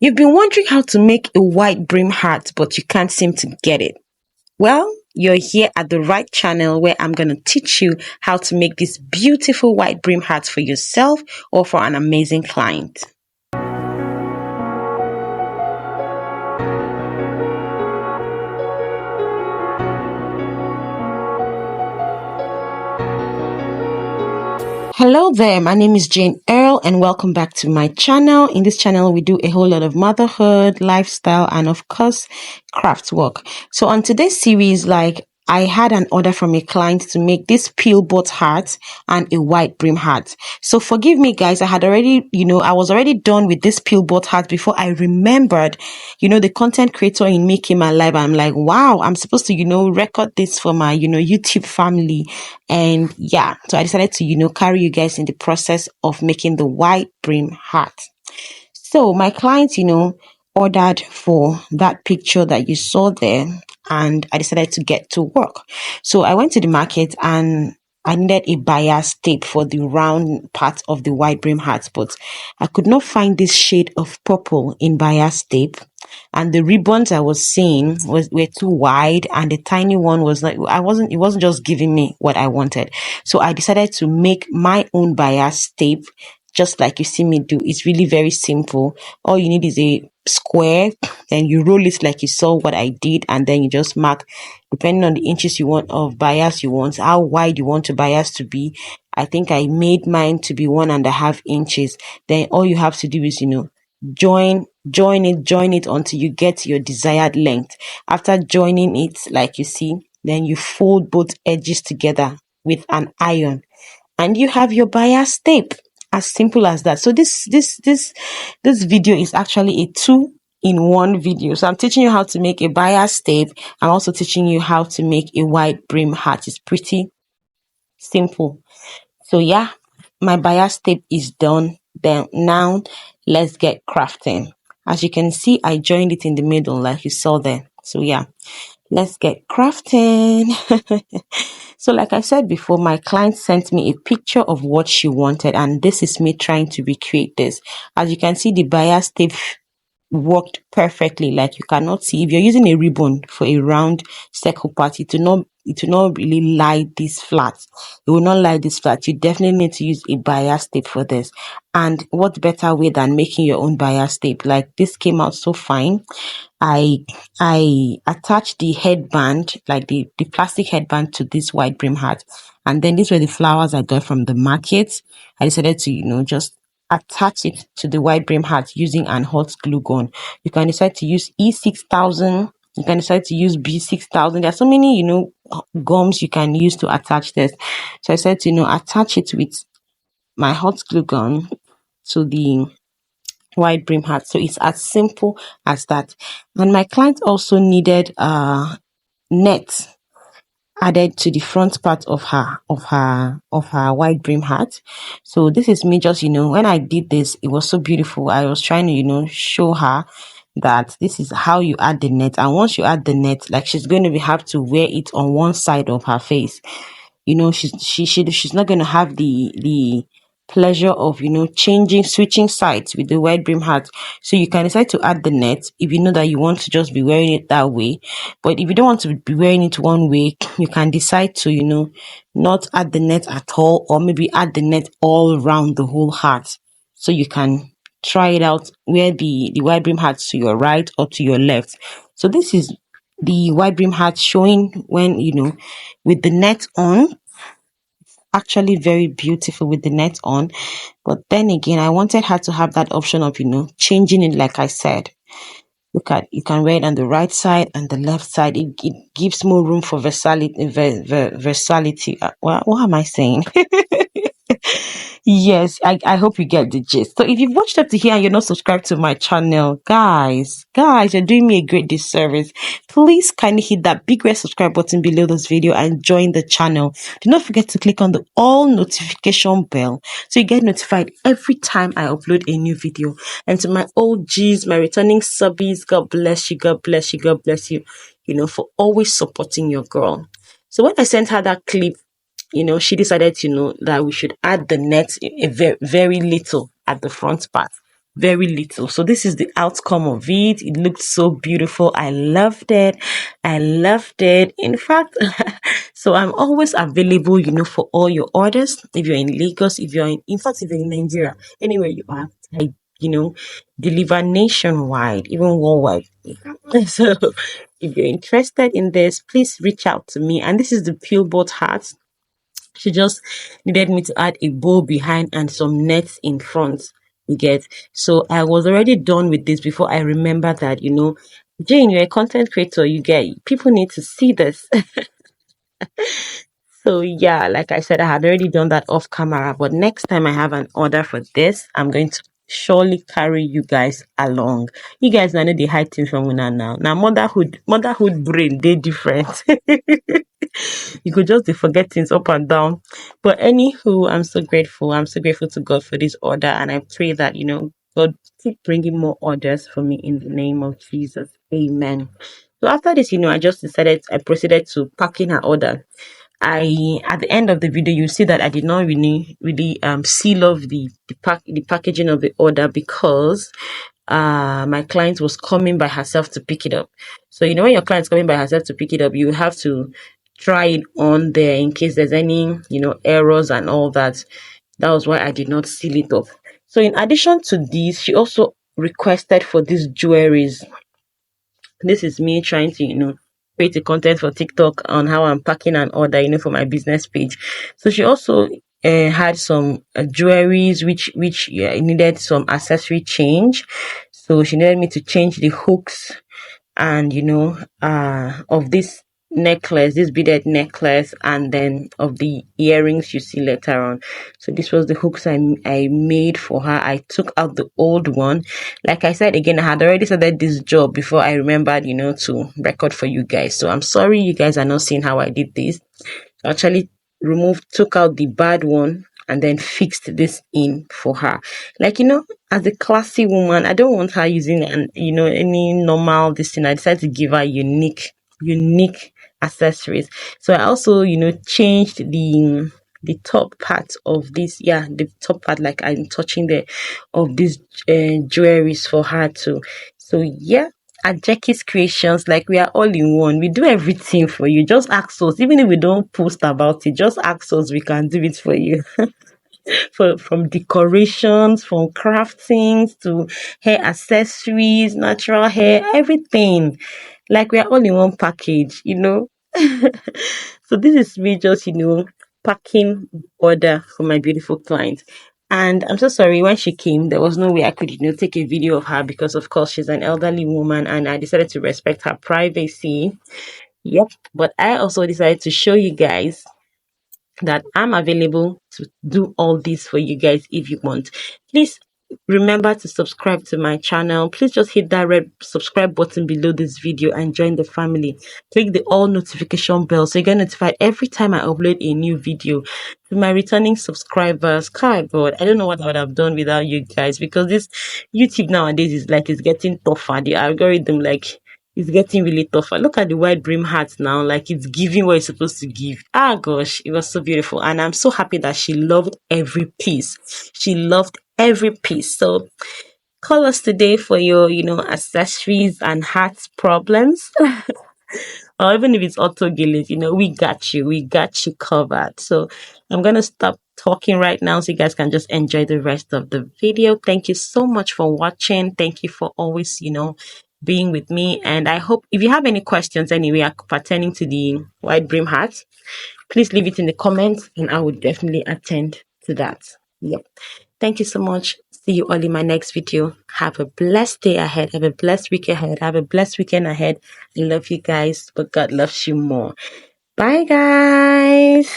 You've been wondering how to make a white brim hat, but you can't seem to get it. Well, you're here at the right channel where I'm going to teach you how to make this beautiful white brim hat for yourself or for an amazing client. Hello there, my name is Janearl and welcome back to my channel. In this channel, we do a whole lot of motherhood, lifestyle, and of course, craft work. So on today's series, I had an order from a client to make this peel boat hat and a white brim hat. So forgive me guys, I was already done with this peel boat hat before I remembered, the content creator in me came alive. I'm like, wow, I'm supposed to, record this for my, YouTube family. And yeah, so I decided to, carry you guys in the process of making the white brim hat. So my client, ordered for that picture that you saw there, and I decided to get to work. So I went to the market and I needed a bias tape for the round part of the white brim hat, but I could not find this shade of purple in bias tape. And the ribbons I was seeing were too wide, and the tiny one was it wasn't just giving me what I wanted. So I decided to make my own bias tape, just like you see me do. It's really very simple. All you need is a square, then you roll it like you saw what I did, and then you just mark, depending on the inches you want of bias you want, how wide you want the bias to be. I think I made mine to be 1.5 inches. Then all you have to do is, join it until you get your desired length. After joining it, like you see, then you fold both edges together with an iron, and you have your bias tape. As simple as that. So this video is actually a 2-in-1 video. So I'm teaching you how to make a bias tape. I'm also teaching you how to make a white brim hat. It's pretty simple. So yeah, my bias tape is done. Then now let's get crafting. As you can see, I joined it in the middle like you saw there. So yeah, let's get crafting. So like I said before, my client sent me a picture of what she wanted, and this is me trying to recreate this. As you can see, the bias tape worked perfectly. Like you cannot see, if you're using a ribbon for a round circle part, it will not really lie this flat. It will not lie this flat. You definitely need to use a bias tape for this. And what better way than making your own bias tape? Like this came out so fine. I attached the headband, like the plastic headband, to this white brim hat. And then these were the flowers I got from the market. I decided to, just attach it to the white brim hat using an hot glue gun. You can decide to use E6000. You can decide to use B6000. There are so many, gums you can use to attach this. So I said to, attach it with my hot glue gun to the white brim hat. So it's as simple as that. And my client also needed net added to the front part of her white brim hat. So this is me just, when I did this, it was so beautiful. I was trying to, show her that this is how you add the net. And once you add the net, like she's going to have to wear it on one side of her face. She's not going to have the pleasure of switching sides with the white brim hat. So you can decide to add the net if you know that you want to just be wearing it that way. But if you don't want to be wearing it one way, you can decide to not add the net at all, or maybe add the net all around the whole hat. So you can try it out, wear the white brim hat to your right or to your left. So this is the white brim hat showing when with the net on. Actually very beautiful with the net on, but then again I wanted her to have that option of changing it. Like I said, look at, you can wear it on the right side and the left side. It gives more room for versatility. What am I saying? Yes, I hope you get the gist. So if you've watched up to here and you're not subscribed to my channel, guys, you're doing me a great disservice. Please kindly hit that big red subscribe button below this video and join the channel. Do not forget to click on the all notification bell so you get notified every time I upload a new video. And to my OGs, my returning subbies, God bless you, God bless you, God bless you, for always supporting your girl. So when I sent her that clip, she decided, that we should add the net a very, very little at the front part. very little. So this is the outcome of it. It looked so beautiful. I loved it. I loved it. In fact, so I'm always available, for all your orders. If you're in Lagos, in fact, if you're in Nigeria, anywhere you are, I, you know, deliver nationwide, even worldwide. So if you're interested in this, please reach out to me. And this is the Pillboard hat. She just needed me to add a bow behind and some nets in front. You get? So I was already done with this before I remember that, Jane, you're a content creator. You get people need to see this. So yeah, like I said, I had already done that off camera, but next time I have an order for this, I'm going to surely carry you guys along. You guys know the high thing from Una now. Now motherhood brain, they different. You could just forget things up and down. But anywho, I'm so grateful. I'm so grateful to God for this order, and I pray that God keep bringing more orders for me in the name of Jesus. Amen. So after this, I proceeded to pack in her order. At the end of the video, you see that I did not really seal off the packaging of the order because my client was coming by herself to pick it up. So when your client's coming by herself to pick it up, you have to try it on there in case there's any errors and all that. That was why I did not seal it up. So in addition to this, she also requested for these jewelries. This is me trying to, create a content for TikTok on how I'm packing an order, for my business page. So she also had some jewelries which needed some accessory change. So she needed me to change the hooks and of this beaded necklace, and then of the earrings you see later on. So this was the hooks I made for her. I took out the old one. Like I said again, I had already started this job before I remembered to record for you guys. So I'm sorry you guys are not seeing how I did this. I actually took out the bad one and then fixed this in for her. Like, as a classy woman, I don't want her using any normal this thing. I decided to give her unique accessories. So I also, changed the top part of this, the top part, like I'm touching there, of these jewelries for her too. So yeah, at Jackie's Creations, like we are all in one. We do everything for you. Just ask us. Even if we don't post about it, just ask us. We can do it for you. From decorations, from crafting to hair accessories, natural hair, everything. Like we are all in one package. So this is me just, packing order for my beautiful client. And I'm so sorry, when she came, there was no way I could, take a video of her because, of course, she's an elderly woman and I decided to respect her privacy. Yep. But I also decided to show you guys that I'm available to do all this for you guys if you want. Please remember to subscribe to my channel. Please just hit that red subscribe button below this video and join the family. Click the all notification bell so you get notified every time I upload a new video. To my returning subscribers, God, I don't know what I would have done without you guys, because this YouTube nowadays is like it's getting tougher. The algorithm, like, it's getting really tougher. Look at the white brim hat now, like it's giving what it's supposed to give. Ah, gosh, it was so beautiful. And I'm so happy that she loved every piece. She loved every piece. So call us today for your, accessories and hat problems. Or even if it's auto gillet, we got you. We got you covered. So I'm going to stop talking right now so you guys can just enjoy the rest of the video. Thank you so much for watching. Thank you for always, being with me. And I hope if you have any questions anyway pertaining to the white brim hat, please leave it in the comments and I would definitely attend to that. Yep. Thank you so much. See you all in my next video. Have a blessed day ahead. Have a blessed week ahead. Have a blessed weekend ahead. I love you guys, but God loves you more. Bye, guys.